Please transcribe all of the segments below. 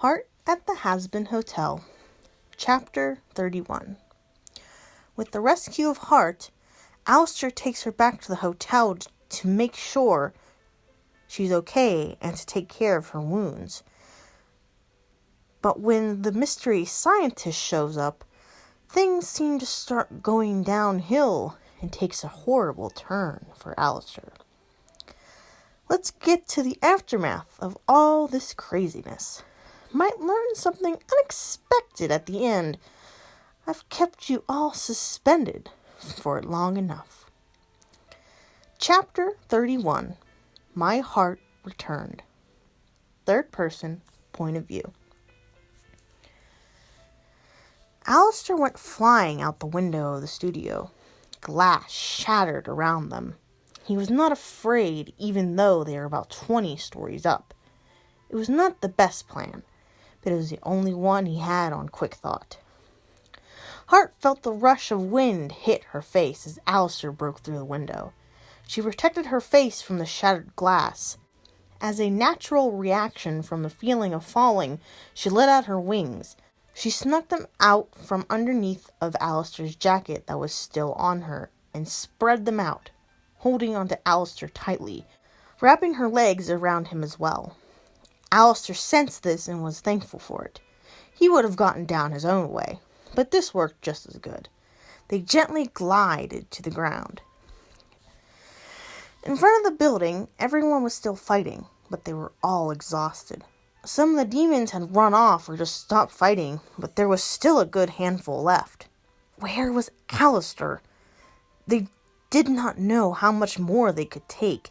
Hart at the Hazbin Hotel. Chapter 31. With the rescue of Hart, Alistair takes her back to the hotel to make sure she's okay and to take care of her wounds. But when the mystery scientist shows up, things seem to start going downhill and takes a horrible turn for Alistair. Let's get to the aftermath of all this craziness. Might learn something unexpected at the end. I've kept you all suspended for long enough. Chapter 31. My Heart Returned. Third person point of view. Alistair went flying out the window of the studio. Glass shattered around them. He was not afraid, even though they were about 20 stories up. It was not the best plan, but it was the only one he had on quick thought. Hart felt the rush of wind hit her face as Alistair broke through the window. She protected her face from the shattered glass. As a natural reaction from the feeling of falling, she let out her wings. She snuck them out from underneath of Alistair's jacket that was still on her and spread them out, holding onto Alistair tightly, wrapping her legs around him as well. Alistair sensed this and was thankful for it. He would have gotten down his own way, but this worked just as good. They gently glided to the ground. In front of the building, everyone was still fighting, but they were all exhausted. Some of the demons had run off or just stopped fighting, but there was still a good handful left. Where was Alistair? They did not know how much more they could take.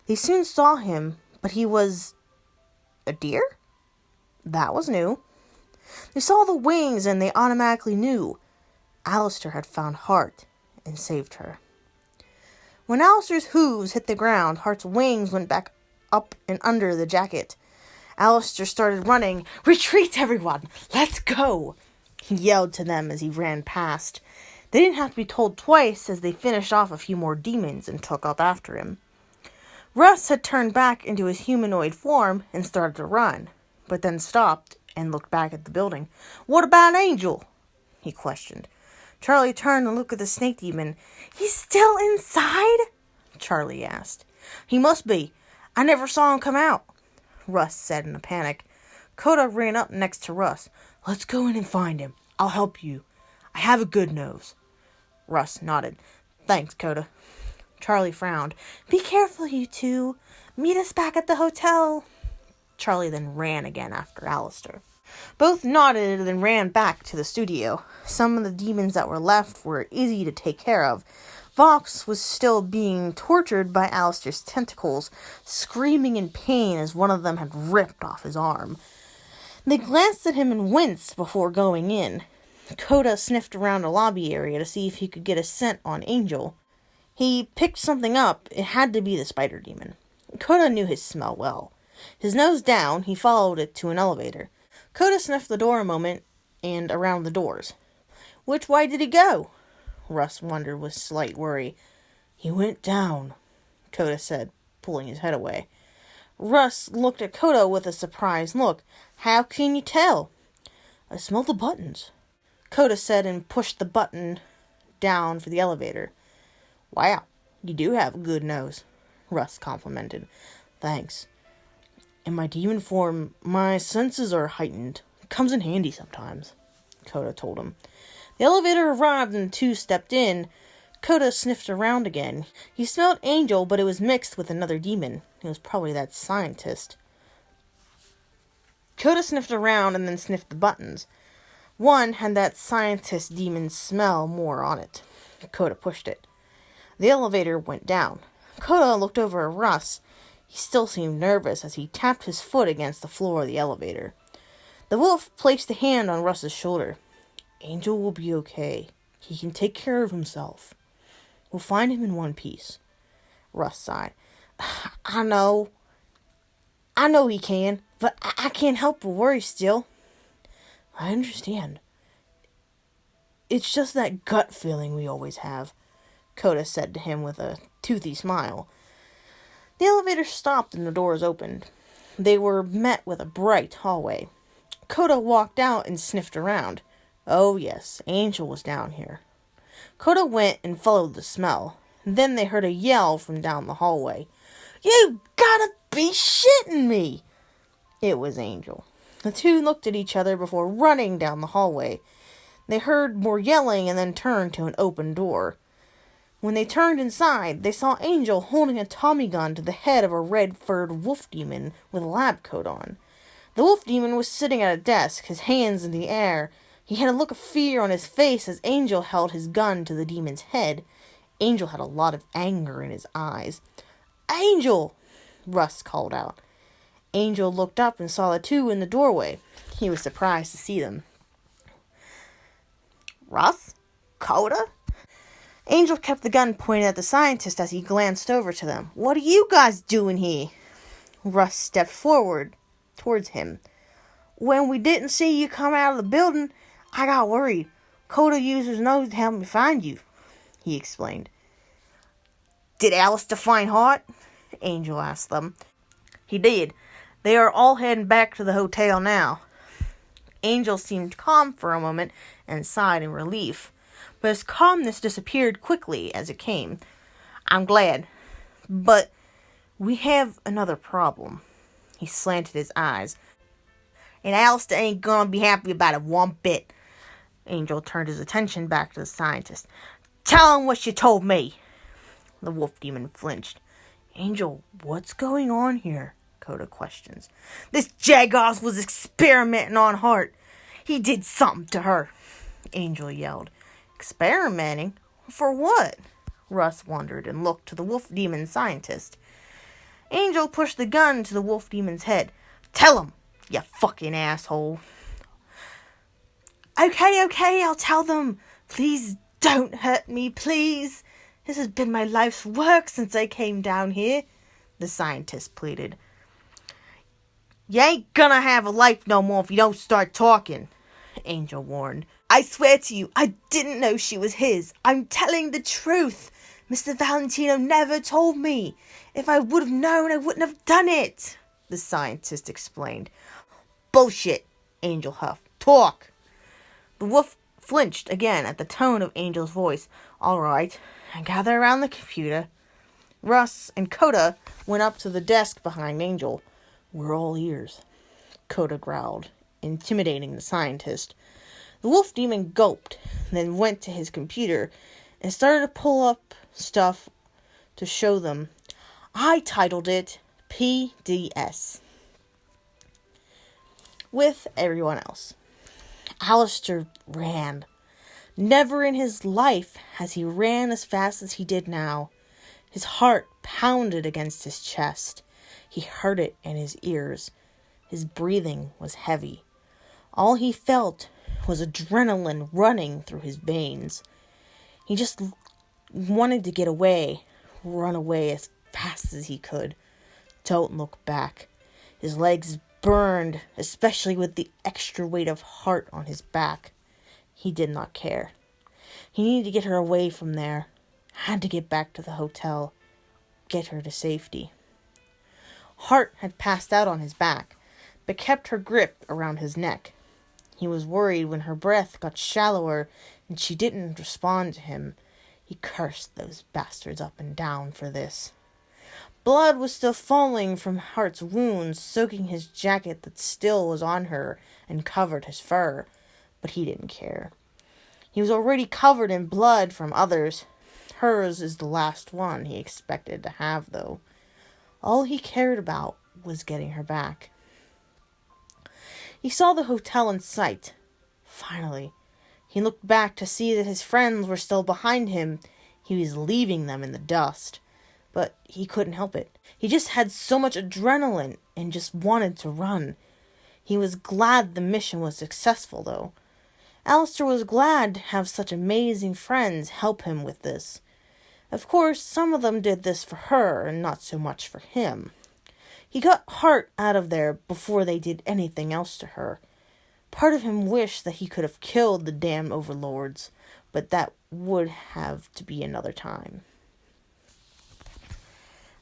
They soon saw him, but he was a deer? That was new. They saw the wings and they automatically knew. Alistair had found Hart and saved her. When Alistair's hooves hit the ground, Hart's wings went back up and under the jacket. Alistair started running. "Retreat, everyone! Let's go!" He yelled to them as he ran past. They didn't have to be told twice as they finished off a few more demons and took up after him. Russ had turned back into his humanoid form and started to run, but then stopped and looked back at the building. "What about Angel?" he questioned. Charlie turned and looked at the snake demon. "He's still inside?" Charlie asked. "He must be. I never saw him come out," Russ said in a panic. Coda ran up next to Russ. "Let's go in and find him. I'll help you. I have a good nose." Russ nodded. "Thanks, Coda." Charlie frowned. "Be careful, you two. Meet us back at the hotel." Charlie then ran again after Alistair. Both nodded and ran back to the studio. Some of the demons that were left were easy to take care of. Vox was still being tortured by Alistair's tentacles, screaming in pain as one of them had ripped off his arm. They glanced at him and winced before going in. Coda sniffed around the lobby area to see if he could get a scent on Angel. He picked something up. It had to be the spider demon. Coda knew his smell well. His nose down, he followed it to an elevator. Coda sniffed the door a moment and around the doors. "Which way did he go?" Russ wondered with slight worry. "He went down," Coda said, pulling his head away. Russ looked at Coda with a surprised look. "How can you tell?" "I smell the buttons," Coda said and pushed the button down for the elevator. "Wow, you do have a good nose," Russ complimented. "Thanks. In my demon form, my senses are heightened. It comes in handy sometimes," Coda told him. The elevator arrived and the two stepped in. Coda sniffed around again. He smelled Angel, but it was mixed with another demon. It was probably that scientist. Coda sniffed around and then sniffed the buttons. One had that scientist demon smell more on it. Coda pushed it. The elevator went down. Coda looked over at Russ. He still seemed nervous as he tapped his foot against the floor of the elevator. The wolf placed a hand on Russ's shoulder. "Angel will be okay. He can take care of himself. We'll find him in one piece." Russ sighed. I know he can, but I can't help but worry still." "I understand. It's just that gut feeling we always have," Coda said to him with a toothy smile. The elevator stopped and the doors opened. They were met with a bright hallway. Coda walked out and sniffed around. Oh yes, Angel was down here. Coda went and followed the smell. Then they heard a yell from down the hallway. You gotta be shitting me! It was Angel. The two looked at each other before running down the hallway. They heard more yelling and then turned to an open door. When they turned inside, they saw Angel holding a Tommy gun to the head of a red-furred wolf demon with a lab coat on. The wolf demon was sitting at a desk, his hands in the air. He had a look of fear on his face as Angel held his gun to the demon's head. Angel had a lot of anger in his eyes. Angel! Russ called out. Angel looked up and saw the two in the doorway. He was surprised to see them. Russ? Coda? Angel kept the gun pointed at the scientist as he glanced over to them. What are you guys doing here? Russ stepped forward towards him. When we didn't see you come out of the building, I got worried. Coda used his nose to help me find you, he explained. Did Alistair find Hart? Angel asked them. He did. They are all heading back to the hotel now. Angel seemed calm for a moment and sighed in relief, but his calmness disappeared quickly as it came. I'm glad, but we have another problem. He slanted his eyes. And Alistair ain't gonna be happy about it one bit. Angel turned his attention back to the scientist. Tell him what you told me. The wolf demon flinched. Angel, what's going on here? Coda questions. This Jagos was experimenting on Hart. He did something to her, Angel yelled. Experimenting? For what? Russ wondered and looked to the wolf demon scientist. Angel pushed the gun to the wolf demon's head. Tell him, you fucking asshole. Okay, I'll tell them. Please don't hurt me, please. This has been my life's work since I came down here, the scientist pleaded. You ain't gonna have a life no more if you don't start talking, Angel warned. I swear to you, I didn't know she was his. I'm telling the truth. Mr. Valentino never told me. If I would have known, I wouldn't have done it, the scientist explained. Bullshit, Angel huffed. Talk. The wolf flinched again at the tone of Angel's voice. All right, gather around the computer. Russ and Coda went up to the desk behind Angel. We're all ears, Coda growled, intimidating the scientist. The wolf demon gulped, then went to his computer and started to pull up stuff to show them. I titled it PDS. With everyone else. Alistair ran. Never in his life has he ran as fast as he did now. His heart pounded against his chest. He heard it in his ears. His breathing was heavy. All he felt was adrenaline running through his veins. He just wanted to get away, run away as fast as he could. Don't look back. His legs burned, especially with the extra weight of Hart on his back. He did not care. He needed to get her away from there. Had to get back to the hotel. Get her to safety. Hart had passed out on his back, but kept her grip around his neck. He was worried when her breath got shallower and she didn't respond to him. He cursed those bastards up and down for this. Blood was still falling from Hart's wounds, soaking his jacket that still was on her and covered his fur, but he didn't care. He was already covered in blood from others. Hers is the last one he expected to have, though. All he cared about was getting her back. He saw the hotel in sight. Finally, he looked back to see that his friends were still behind him. He was leaving them in the dust. But he couldn't help it. He just had so much adrenaline and just wanted to run. He was glad the mission was successful, though. Alistair was glad to have such amazing friends help him with this. Of course, some of them did this for her and not so much for him. He got Hart out of there before they did anything else to her. Part of him wished that he could have killed the damn overlords, but that would have to be another time.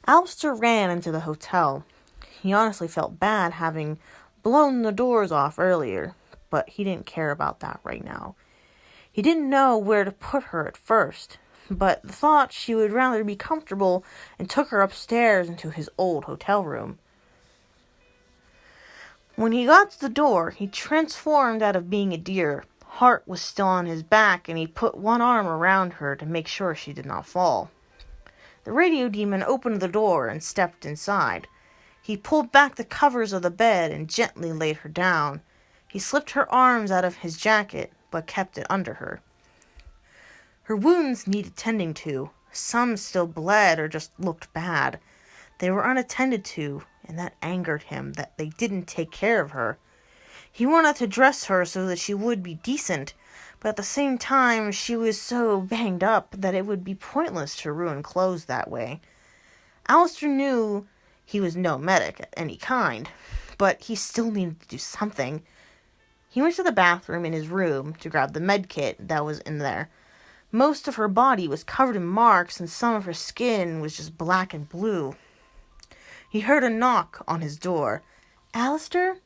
Alistair ran into the hotel. He honestly felt bad having blown the doors off earlier, but he didn't care about that right now. He didn't know where to put her at first, but thought she would rather be comfortable and took her upstairs into his old hotel room. When he got to the door, he transformed out of being a deer. Heart was still on his back, and he put one arm around her to make sure she did not fall. The radio demon opened the door and stepped inside. He pulled back the covers of the bed and gently laid her down. He slipped her arms out of his jacket, but kept it under her. Her wounds needed tending to. Some still bled or just looked bad. They were unattended to, and that angered him that they didn't take care of her. He wanted to dress her so that she would be decent, but at the same time she was so banged up that it would be pointless to ruin clothes that way. Alistair knew he was no medic of any kind, but he still needed to do something. He went to the bathroom in his room to grab the med kit that was in there. Most of her body was covered in marks, and some of her skin was just black and blue. He heard a knock on his door. "Alistair?"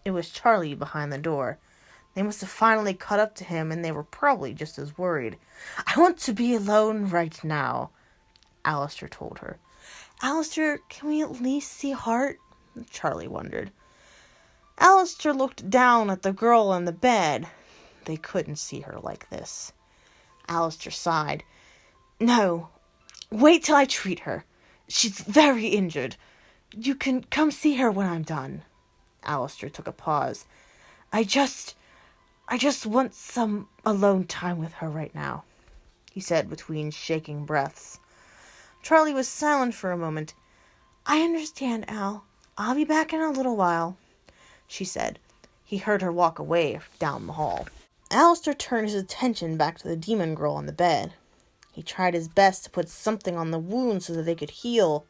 It was Charlie behind the door. They must have finally caught up to him, and they were probably just as worried. "I want to be alone right now," Alistair told her. "Alistair, can we at least see Hart?" Charlie wondered. Alistair looked down at the girl on the bed. They couldn't see her like this. Alistair sighed. "No, wait till I treat her. She's very injured. You can come see her when I'm done." Alistair took a pause. I just want some alone time with her right now," he said between shaking breaths. Charlie was silent for a moment. "I understand, Al. I'll be back in a little while," she said. He heard her walk away down the hall. Alistair turned his attention back to the demon girl on the bed. He tried his best to put something on the wound so that they could heal.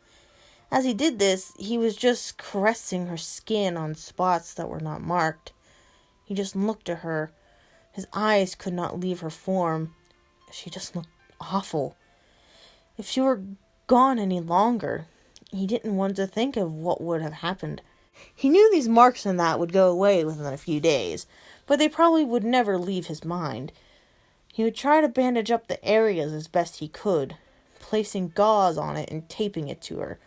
As he did this, he was just caressing her skin on spots that were not marked. He just looked at her. His eyes could not leave her form. She just looked awful. If she were gone any longer, he didn't want to think of what would have happened. He knew these marks and that would go away within a few days, but they probably would never leave his mind. He would try to bandage up the areas as best he could, placing gauze on it and taping it to her.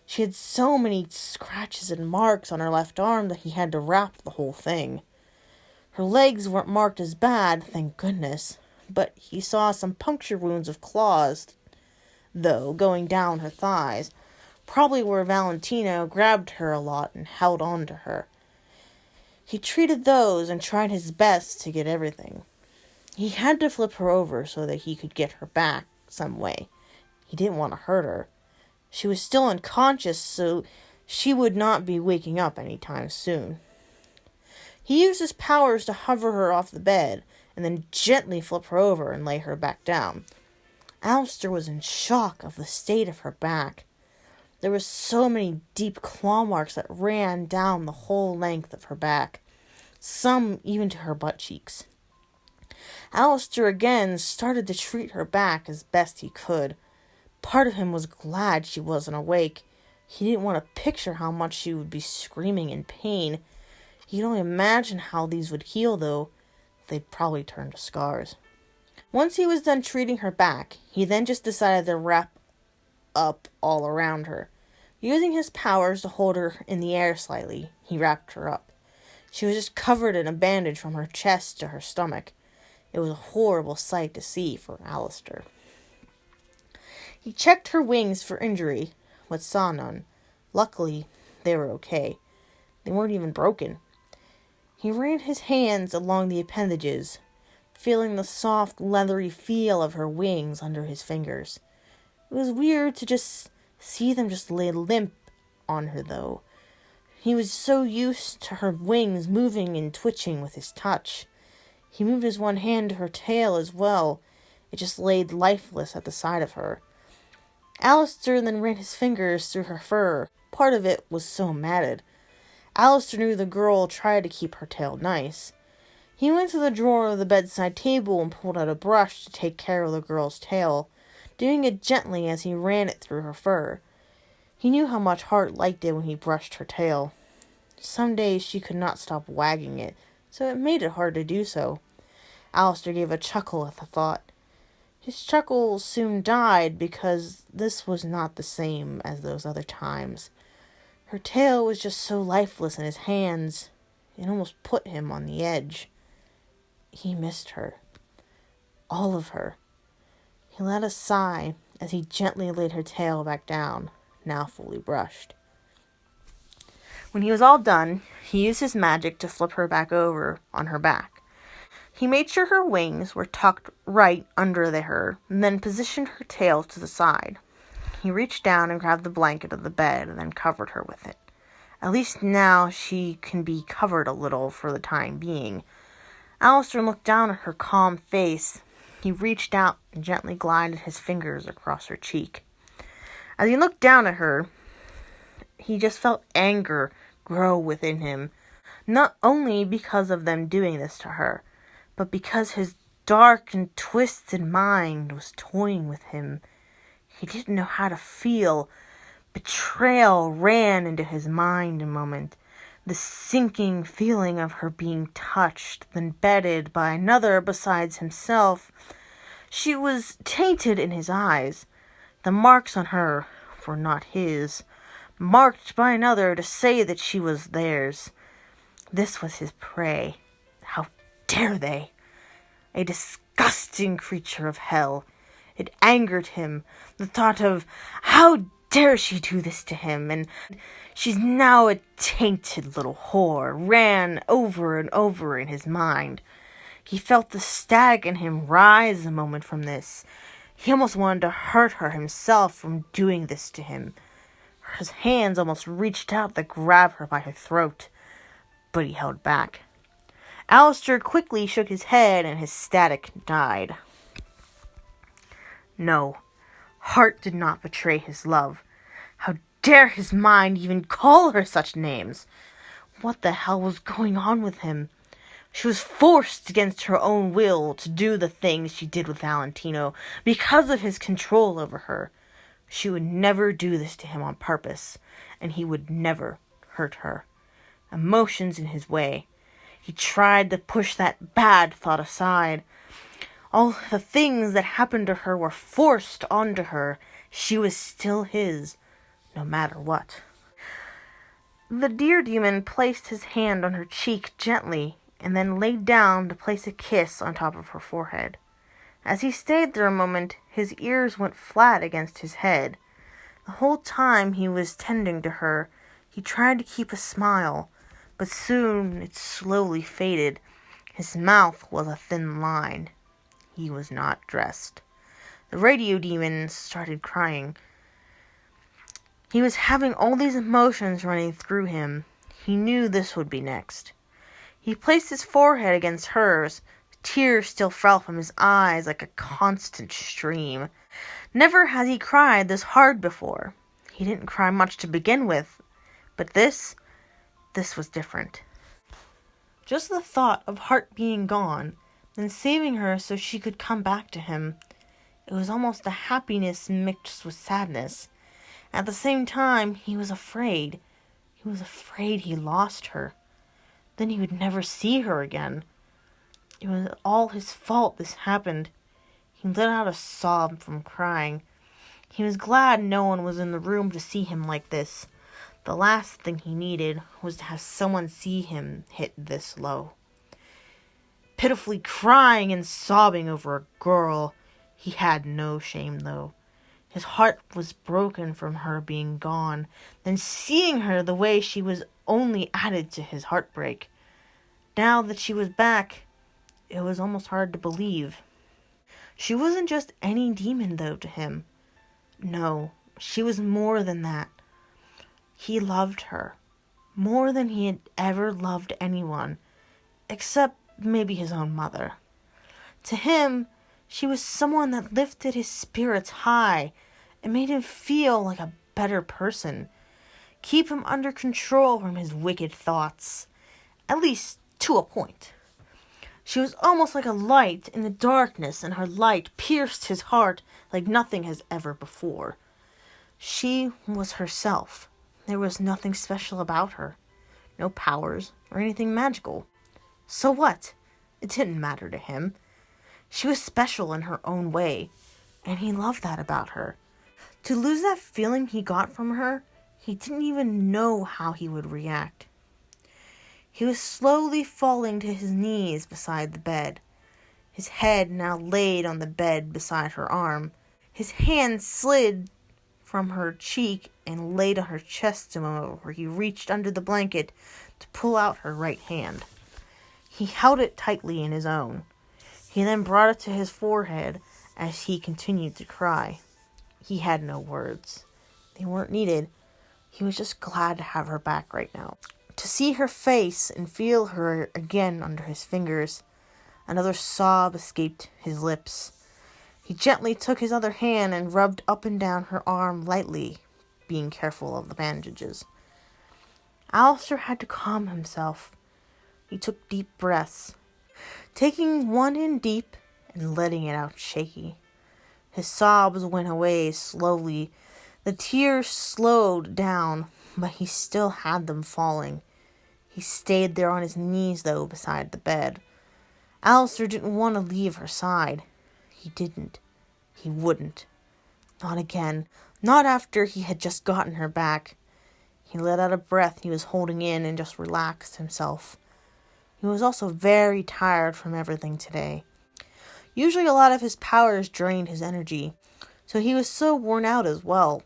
She had so many scratches and marks on her left arm that he had to wrap the whole thing. Her legs weren't marked as bad, thank goodness, but he saw some puncture wounds of claws, though, going down her thighs, probably where Valentino grabbed her a lot and held on to her. He treated those and tried his best to get everything. He had to flip her over so that he could get her back some way. He didn't want to hurt her. She was still unconscious, so she would not be waking up anytime soon. He used his powers to hover her off the bed, and then gently flip her over and lay her back down. Alistair was in shock of the state of her back. There were so many deep claw marks that ran down the whole length of her back, some even to her butt cheeks. Alistair again started to treat her back as best he could. Part of him was glad she wasn't awake. He didn't want to picture how much she would be screaming in pain. He could only imagine how these would heal, though. They'd probably turn to scars. Once he was done treating her back, he then just decided to wrap up all around her. Using his powers to hold her in the air slightly, he wrapped her up. She was just covered in a bandage from her chest to her stomach. It was a horrible sight to see for Alistair. He checked her wings for injury, but saw none. Luckily, they were okay. They weren't even broken. He ran his hands along the appendages, feeling the soft, leathery feel of her wings under his fingers. It was weird to just see them just lay limp on her, though. He was so used to her wings moving and twitching with his touch. He moved his one hand to her tail as well. It just laid lifeless at the side of her. Alistair then ran his fingers through her fur. Part of it was so matted. Alistair knew the girl tried to keep her tail nice. He went to the drawer of the bedside table and pulled out a brush to take care of the girl's tail, doing it gently as he ran it through her fur. He knew how much Hart liked it when he brushed her tail. Some days she could not stop wagging it, so it made it hard to do so. Alistair gave a chuckle at the thought. His chuckle soon died because this was not the same as those other times. Her tail was just so lifeless in his hands, it almost put him on the edge. He missed her. All of her. He let a sigh as he gently laid her tail back down, now fully brushed. When he was all done, he used his magic to flip her back over on her back. He made sure her wings were tucked right under her, and then positioned her tail to the side. He reached down and grabbed the blanket of the bed and then covered her with it. At least now she can be covered a little for the time being. Alistair looked down at her calm face. He reached out and gently glided his fingers across her cheek. As he looked down at her, he just felt anger grow within him, not only because of them doing this to her, but because his dark and twisted mind was toying with him. He didn't know how to feel. Betrayal ran into his mind a moment. The sinking feeling of her being touched, then bedded by another besides himself. She was tainted in his eyes. The marks on her were not his, marked by another to say that she was theirs. This was his prey. How dare they? A disgusting creature of hell. It angered him, the thought of, how dare she do this to him, and she's now a tainted little whore, ran over and over in his mind. He felt the stag in him rise a moment from this. He almost wanted to hurt her himself from doing this to him. His hands almost reached out to grab her by her throat, but he held back. Alistair quickly shook his head and his static died. No, Hart did not betray his love. How dare his mind even call her such names? What the hell was going on with him? She was forced against her own will to do the things she did with Valentino because of his control over her. She would never do this to him on purpose, and he would never hurt her. Emotions in his way. He tried to push that bad thought aside. All the things that happened to her were forced onto her. She was still his, no matter what. The deer demon placed his hand on her cheek gently, and then laid down to place a kiss on top of her forehead. As he stayed there a moment, his ears went flat against his head. The whole time he was tending to her, he tried to keep a smile, but soon it slowly faded. His mouth was a thin line. He was not dressed. The radio demon started crying. He was having all these emotions running through him. He knew this would be next. He placed his forehead against hers. Tears still fell from his eyes like a constant stream. Never had he cried this hard before. He didn't cry much to begin with, but this was different. Just the thought of Hart being gone, and saving her so she could come back to him, it was almost a happiness mixed with sadness. At the same time, he was afraid. He was afraid he lost her. Then he would never see her again. It was all his fault this happened. He let out a sob from crying. He was glad no one was in the room to see him like this. The last thing he needed was to have someone see him hit this low. Pitifully crying and sobbing over a girl. He had no shame, though. His heart was broken from her being gone. Then seeing her the way she was only added to his heartbreak. Now that she was back, it was almost hard to believe. She wasn't just any demon, though, to him. No, she was more than that. He loved her, more than he had ever loved anyone, except maybe his own mother. To him, she was someone that lifted his spirits high and made him feel like a better person, keep him under control from his wicked thoughts, at least to a point. She was almost like a light in the darkness, and her light pierced his heart like nothing has ever before. She was herself. There was nothing special about her. no powers, or anything magical. So what? It didn't matter to him. She was special in her own way, and he loved that about her. To lose that feeling he got from her, he didn't even know how he would react. He was slowly falling to his knees beside the bed, his head now laid on the bed beside her arm. His hand slid from her cheek and laid on her chest a moment where he reached under the blanket to pull out her right hand. He held it tightly in his own. He then brought it to his forehead as he continued to cry. He had no words. They weren't needed. He was just glad to have her back right now. To see her face and feel her again under his fingers. Another sob escaped his lips. He gently took his other hand and rubbed up and down her arm lightly, being careful of the bandages. Alistair had to calm himself. He took deep breaths, taking one in deep and letting it out shaky. His sobs went away slowly. The tears slowed down, but he still had them falling. He stayed there on his knees, though, beside the bed. Alistair didn't want to leave her side. He didn't. He wouldn't. Not again. Not after he had just gotten her back. He let out a breath he was holding in and just relaxed himself. He was also very tired from everything today. Usually a lot of his powers drained his energy, so he was so worn out as well.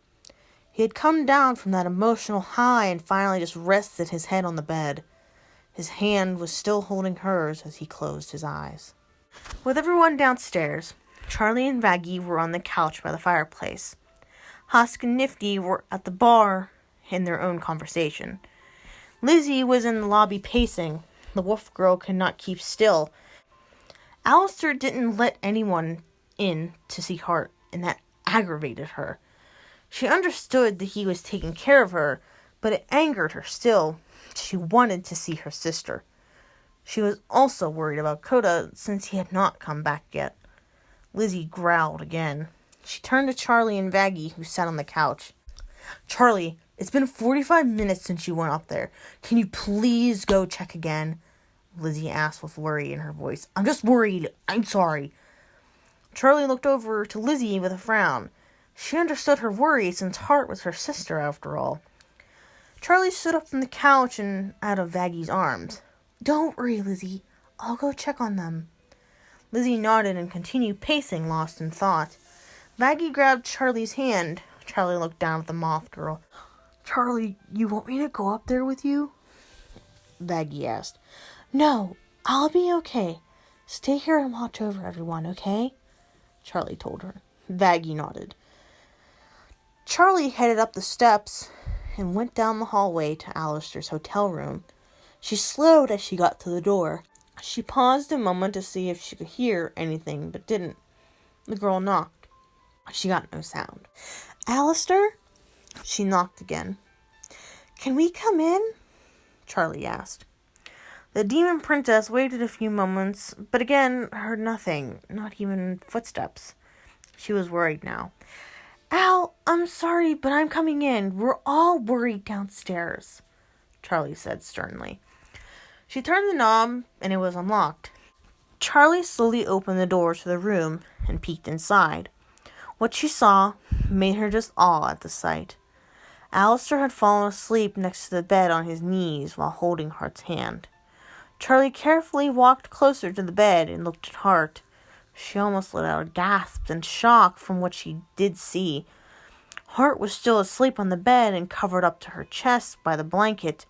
He had come down from that emotional high and finally just rested his head on the bed. His hand was still holding hers as he closed his eyes. With everyone downstairs, Charlie and Vaggie were on the couch by the fireplace. Husk and Nifty were at the bar in their own conversation. Lizzie was in the lobby pacing. The wolf girl could not keep still. Alistair didn't let anyone in to see Hart, and that aggravated her. She understood that he was taking care of her, but it angered her still. She wanted to see her sister. She was also worried about Coda, since he had not come back yet. Lizzie growled again. She turned to Charlie and Vaggie, who sat on the couch. "Charlie, it's been 45 minutes since you went up there. Can you please go check again?" Lizzie asked with worry in her voice. "I'm just worried. I'm sorry." Charlie looked over to Lizzie with a frown. She understood her worry, since Hart was her sister after all. Charlie stood up from the couch and out of Vaggie's arms. "Don't worry, Lizzie. I'll go check on them." Lizzie nodded and continued pacing, lost in thought. Vaggie grabbed Charlie's hand. Charlie looked down at the moth girl. "Charlie, you want me to go up there with you?" Vaggie asked. "No, I'll be okay. Stay here and watch over everyone, okay?" Charlie told her. Vaggie nodded. Charlie headed up the steps and went down the hallway to Alistair's hotel room. She slowed as she got to the door. She paused a moment to see if she could hear anything, but didn't. The girl knocked. She got no sound. "Alistair?" She knocked again. "Can we come in?" Charlie asked. The demon princess waited a few moments, but again heard nothing, not even footsteps. She was worried now. "Al, I'm sorry, but I'm coming in. We're all worried downstairs," Charlie said sternly. She turned the knob, and it was unlocked. Charlie slowly opened the door to the room and peeked inside. What she saw made her just awe at the sight. Alistair had fallen asleep next to the bed on his knees while holding Hart's hand. Charlie carefully walked closer to the bed and looked at Hart. She almost let out a gasp in shock from what she did see. Hart was still asleep on the bed and covered up to her chest by the blanket.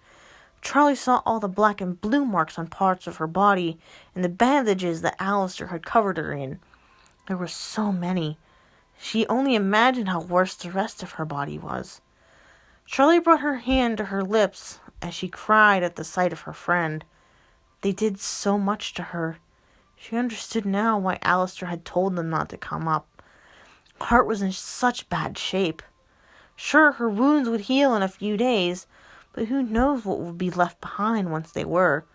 Charlie saw all the black and blue marks on parts of her body and the bandages that Alistair had covered her in. There were so many. She only imagined how worse the rest of her body was. Charlie brought her hand to her lips as she cried at the sight of her friend. They did so much to her. She understood now why Alistair had told them not to come up. Hart was in such bad shape. Sure, her wounds would heal in a few days, but who knows what would be left behind once they were.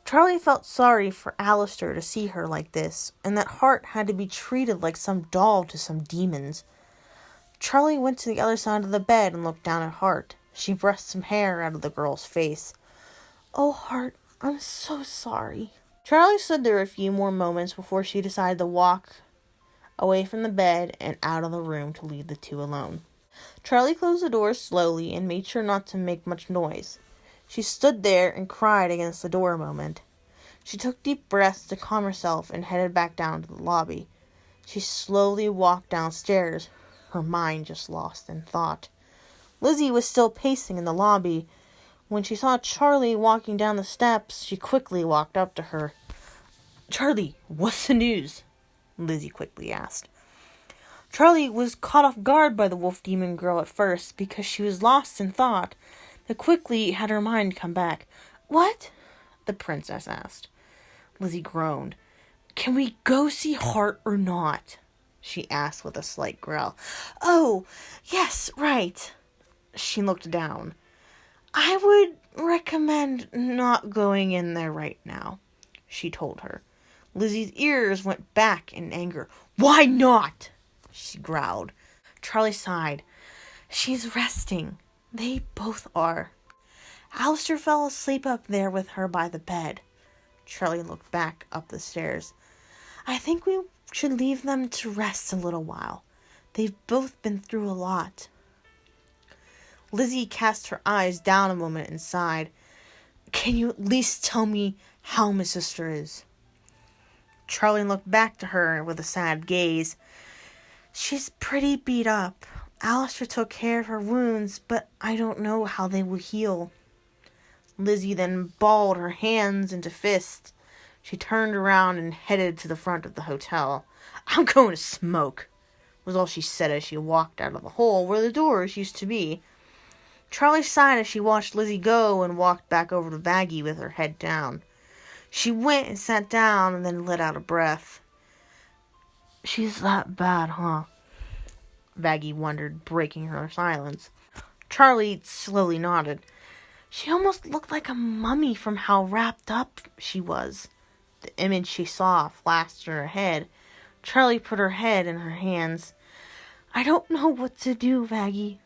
Charlie felt sorry for Alistair to see her like this, and that Hart had to be treated like some doll to some demons. Charlie went to the other side of the bed and looked down at Hart. She brushed some hair out of the girl's face. "Oh, Hart, I'm so sorry." Charlie stood there a few more moments before she decided to walk away from the bed and out of the room to leave the two alone. Charlie closed the door slowly and made sure not to make much noise. She stood there and cried against the door a moment. She took deep breaths to calm herself and headed back down to the lobby. She slowly walked downstairs, her mind just lost in thought. Lizzie was still pacing in the lobby. When she saw Charlie walking down the steps, she quickly walked up to her. "Charlie, what's the news?" Lizzie quickly asked. Charlie was caught off guard by the wolf demon girl at first because she was lost in thought, but quickly had her mind come back. "What?" the princess asked. Lizzie groaned. "Can we go see Hart or not?" she asked with a slight growl. "Oh, yes, right." She looked down. "I would recommend not going in there right now," she told her. Lizzie's ears went back in anger. "Why not?" she growled. Charlie sighed. "She's resting. They both are. Alistair fell asleep up there with her by the bed." Charlie looked back up the stairs. "I think we should leave them to rest a little while. They've both been through a lot." Lizzie cast her eyes down a moment and sighed. "Can you at least tell me how my sister is?" Charlie looked back to her with a sad gaze. "She's pretty beat up. Alistair took care of her wounds, but I don't know how they will heal." Lizzie then balled her hands into fists. She turned around and headed to the front of the hotel. "I'm going to smoke," was all she said as she walked out of the hole where the doors used to be. Charlie sighed as she watched Lizzie go and walked back over to Vaggie with her head down. She went and sat down and then let out a breath. "She's that bad, huh?" Vaggie wondered, breaking her silence. Charlie slowly nodded. "She almost looked like a mummy from how wrapped up she was." The image she saw flashed in her head. Charlie put her head in her hands. "I don't know what to do, Vaggie."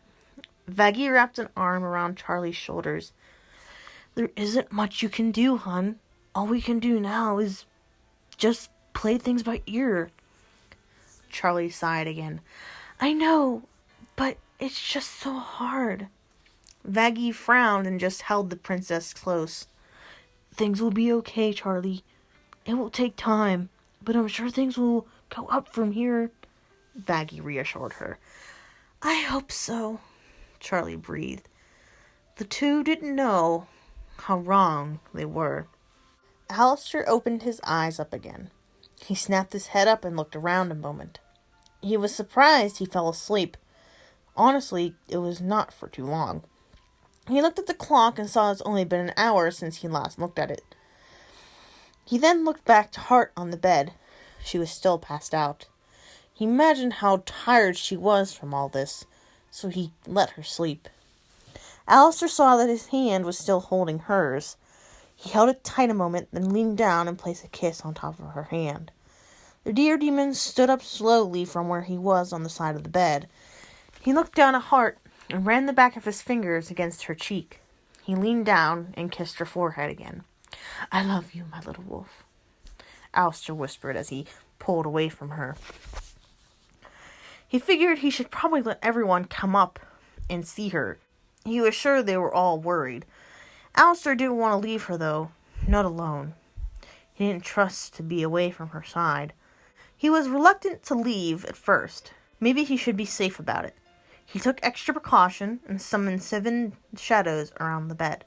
Vaggie wrapped an arm around Charlie's shoulders. "There isn't much you can do, hon. All we can do now is just play things by ear." Charlie sighed again. "I know, but it's just so hard." Vaggie frowned and just held the princess close. "Things will be okay, Charlie. It will take time, but I'm sure things will go up from here," Vaggie reassured her. "I hope so," Charlie breathed. The two didn't know how wrong they were. Alistair opened his eyes up again. He snapped his head up and looked around a moment. He was surprised he fell asleep. Honestly, it was not for too long. He looked at the clock and saw it's only been an hour since he last looked at it. He then looked back to Hart on the bed. She was still passed out. He imagined how tired she was from all this, so he let her sleep. Alistair saw that his hand was still holding hers. He held it tight a moment, then leaned down and placed a kiss on top of her hand. The deer demon stood up slowly from where he was on the side of the bed. He looked down at Hart and ran the back of his fingers against her cheek. He leaned down and kissed her forehead again. "I love you, my little wolf," Alistair whispered as he pulled away from her. He figured he should probably let everyone come up and see her. He was sure they were all worried. Alistair didn't want to leave her, though, not alone. He didn't trust to be away from her side. He was reluctant to leave at first. Maybe he should be safe about it. He took extra precaution and summoned 7 shadows around the bed.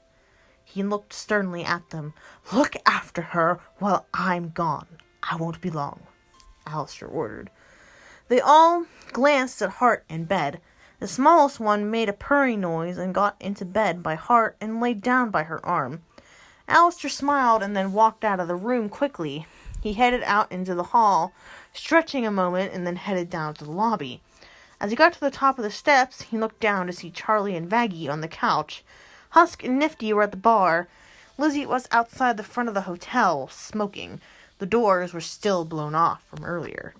He looked sternly at them. "Look after her while I'm gone. I won't be long," Alistair ordered. They all glanced at Hart in bed. The smallest one made a purring noise and got into bed by Hart and laid down by her arm. Alistair smiled and then walked out of the room quickly. He headed out into the hall, stretching a moment, and then headed down to the lobby. As he got to the top of the steps, he looked down to see Charlie and Vaggie on the couch. Husk and Nifty were at the bar. Lizzie was outside the front of the hotel, smoking. The doors were still blown off from earlier.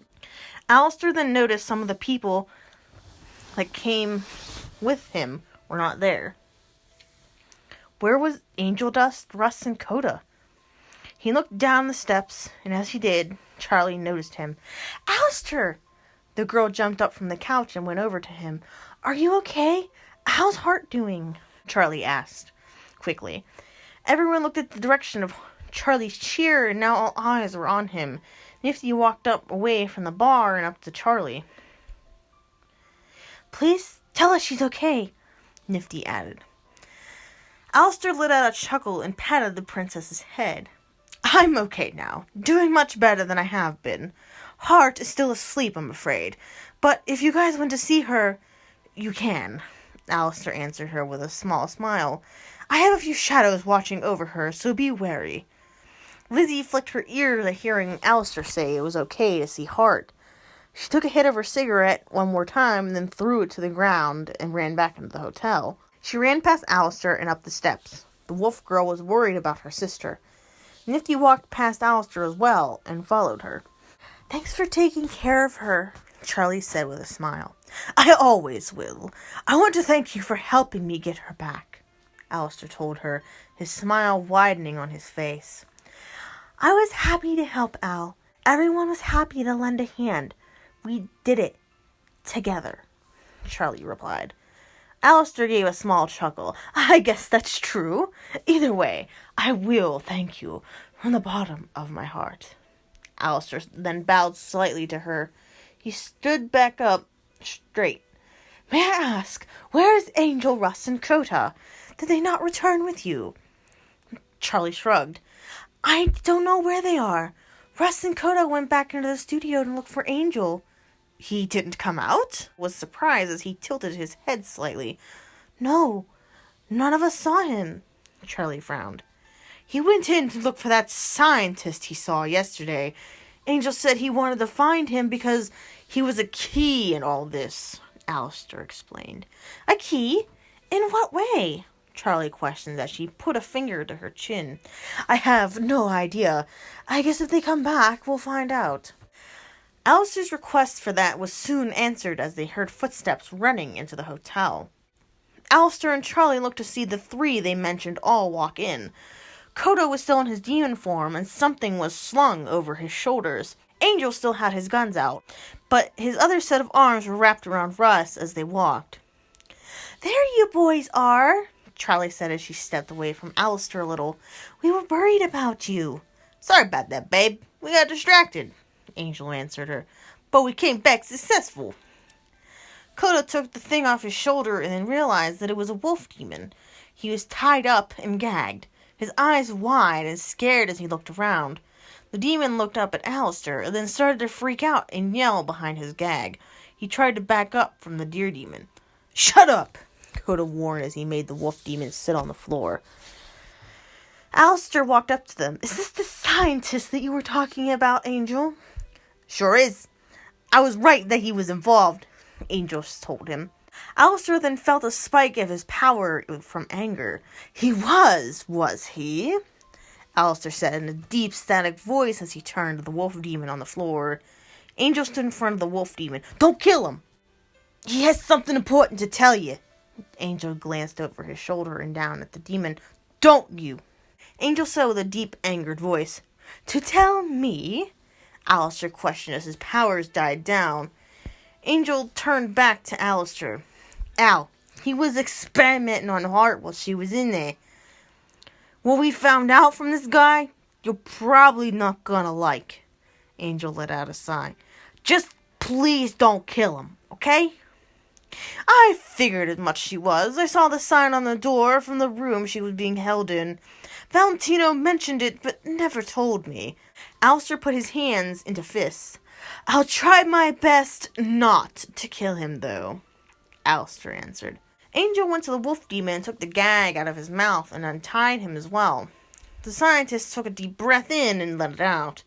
Alistair then noticed some of the people that came with him were not there. Where was Angel Dust, Russ, and Coda? He looked down the steps, and as he did, Charlie noticed him. Alistair! The girl jumped up from the couch and went over to him. Are you okay? How's Hart doing? Charlie asked, quickly. Everyone looked at the direction of Charlie's cheer, and now all eyes were on him. Nifty walked away from the bar and up to Charlie. Please tell us she's okay, Nifty added. Alistair let out a chuckle and patted the princess's head. I'm okay now, doing much better than I have been. Hart is still asleep, I'm afraid, but if you guys want to see her, you can, Alistair answered her with a small smile. I have a few shadows watching over her, so be wary. Lizzie flicked her ears at hearing Alistair say it was okay to see Hart. She took a hit of her cigarette one more time and then threw it to the ground and ran back into the hotel. She ran past Alistair and up the steps. The wolf girl was worried about her sister. Nifty walked past Alistair as well and followed her. Thanks for taking care of her, Charlie said with a smile. I always will. I want to thank you for helping me get her back, Alistair told her, his smile widening on his face. I was happy to help, Al. Everyone was happy to lend a hand. We did it. Together, Charlie replied. Alistair gave a small chuckle. I guess that's true. Either way, I will thank you from the bottom of my heart. Alistair then bowed slightly to her. He stood back up straight. May I ask, where is Angel, Russ, and Coda? Did they not return with you? Charlie shrugged. I don't know where they are. Russ and Coda went back into the studio to look for Angel. He didn't come out? Was surprised as he tilted his head slightly. No, none of us saw him, Charlie frowned. He went in to look for that scientist he saw yesterday. Angel said he wanted to find him because he was a key in all this, Alistair explained. A key? In what way? Charlie questioned as she put a finger to her chin. I have no idea. I guess if they come back, we'll find out. Alistair's request for that was soon answered as they heard footsteps running into the hotel. Alistair and Charlie looked to see the three they mentioned all walk in. Coda was still in his demon form, and something was slung over his shoulders. Angel still had his guns out, but his other set of arms were wrapped around Russ as they walked. There you boys are, Charlie said as she stepped away from Alistair a little. We were worried about you. Sorry about that, babe. We got distracted, Angel answered her. But we came back successful. Coda took the thing off his shoulder and then realized that it was a wolf demon. He was tied up and gagged, his eyes wide and scared as he looked around. The demon looked up at Alistair and then started to freak out and yell behind his gag. He tried to back up from the deer demon. Shut up, Coda warned as he made the wolf demon sit on the floor. Alistair walked up to them. Is this the scientist that you were talking about, Angel? Sure is. I was right that he was involved, Angel told him. Alistair then felt a spike of his power from anger. He was he? Alistair said in a deep, static voice as he turned to the wolf demon on the floor. Angel stood in front of the wolf demon. Don't kill him! He has something important to tell you. Angel glanced over his shoulder and down at the demon. Don't you? Angel said with a deep, angered voice. To tell me? Alistair questioned as his powers died down. Angel turned back to Alistair. Al, he was experimenting on Hart while she was in there. What we found out from this guy, you're probably not gonna like. Angel let out a sigh. Just please don't kill him, okay? I figured as much she was. I saw the sign on the door from the room she was being held in. Valentino mentioned it, but never told me. Alistair put his hands into fists. I'll try my best not to kill him, though, Alistair answered. Angel went to the wolf demon and took the gag out of his mouth and untied him as well. The scientist took a deep breath in and let it out.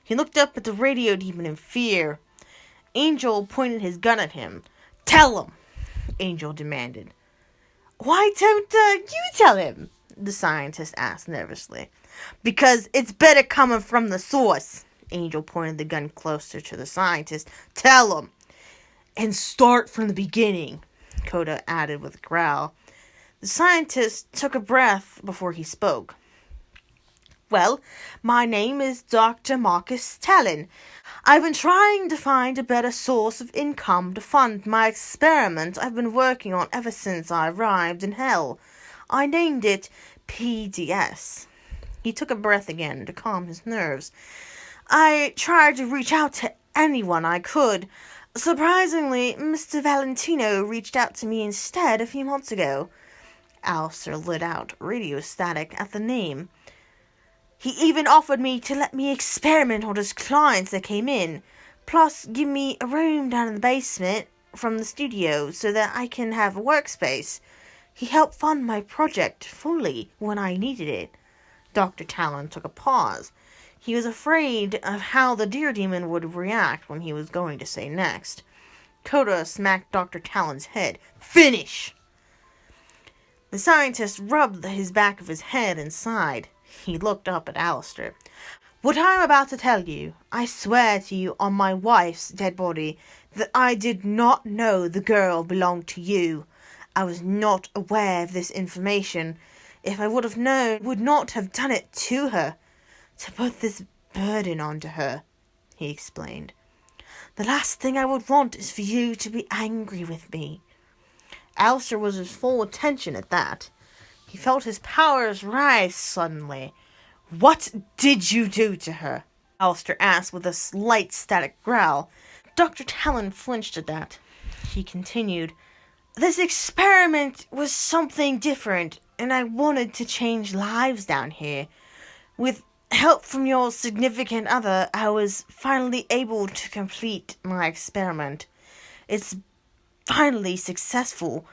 He looked up at the radio demon in fear. Angel pointed his gun at him. Tell him, Angel demanded. Why don't you tell him? The scientist asked nervously. Because it's better coming from the source. Angel pointed the gun closer to the scientist. Tell him. And start from the beginning, Coda added with a growl. The scientist took a breath before he spoke. Well, my name is Dr. Marcus Talon. I've been trying to find a better source of income to fund my experiment I've been working on ever since I arrived in hell. I named it PDS. He took a breath again to calm his nerves. I tried to reach out to anyone I could. Surprisingly, Mr. Valentino reached out to me instead a few months ago. Alistair lit out, radio static at the name. He even offered me to let me experiment on his clients that came in, plus give me a room down in the basement from the studio so that I can have a workspace. He helped fund my project fully when I needed it. Dr. Talon took a pause. He was afraid of how the deer demon would react when he was going to say next. Coda smacked Dr. Talon's head. Finish! The scientist rubbed his back of his head and sighed. He looked up at Alistair. What I am about to tell you, I swear to you on my wife's dead body that I did not know the girl belonged to you. I was not aware of this information. If I would have known, I would not have done it to her. To put this burden onto her, he explained. The last thing I would want is for you to be angry with me. Alistair was his full attention at that. He felt his powers rise suddenly. What did you do to her? Alistair asked with a slight static growl. Dr. Talon flinched at that. He continued, This experiment was something different, and I wanted to change lives down here. With help from your significant other, I was finally able to complete my experiment. It's finally successful.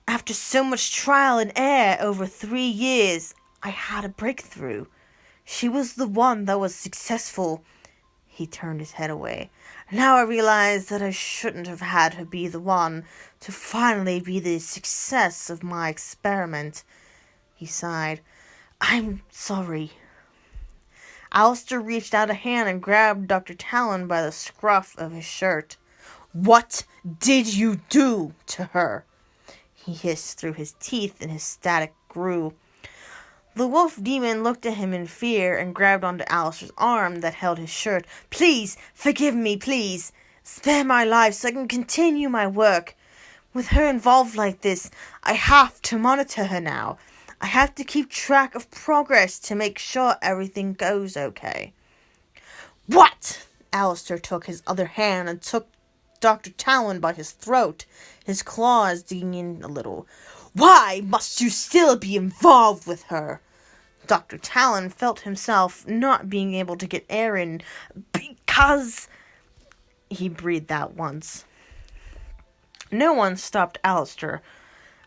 After so much trial and error over 3 years, I had a breakthrough. She was the one that was successful. He turned his head away. Now I realize that I shouldn't have had her be the one to finally be the success of my experiment. He sighed. I'm sorry. Alistair reached out a hand and grabbed Dr. Talon by the scruff of his shirt. What did you do to her? He hissed through his teeth and his static grew. The wolf demon looked at him in fear and grabbed onto Alistair's arm that held his shirt. Please, forgive me, please. Spare my life so I can continue my work. With her involved like this, I have to monitor her now. I have to keep track of progress to make sure everything goes okay. What? Alistair took his other hand and took Dr. Talon by his throat, his claws digging in a little. Why must you still be involved with her? Dr. Talon felt himself not being able to get air in because... He breathed out once. No one stopped Alistair,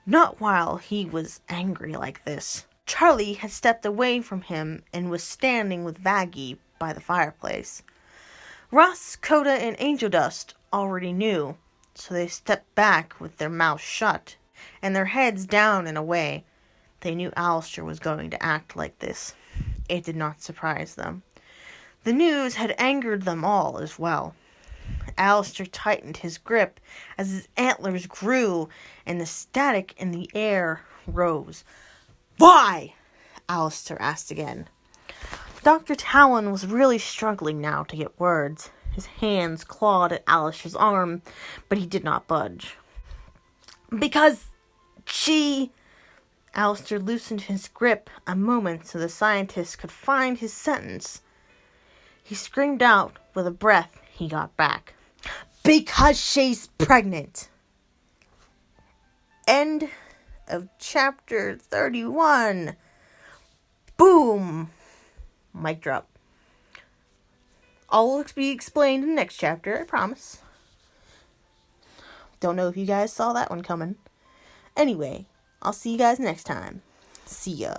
not while he was angry like this. Charlie had stepped away from him and was standing with Vaggie by the fireplace. Ross, Coda, and Angel Dust already knew, so they stepped back with their mouths shut and their heads down in a way. They knew Alistair was going to act like this. It did not surprise them. The news had angered them all as well. Alistair tightened his grip as his antlers grew and the static in the air rose. Why? Alistair asked again. Dr. Talon was really struggling now to get words. His hands clawed at Alistair's arm, but he did not budge. Because she... Alistair loosened his grip a moment so the scientist could find his sentence. He screamed out with a breath he got back. Because she's pregnant. End of chapter 31. Boom. Mic drop. All will be explained in the next chapter, I promise. Don't know if you guys saw that one coming. Anyway, I'll see you guys next time. See ya.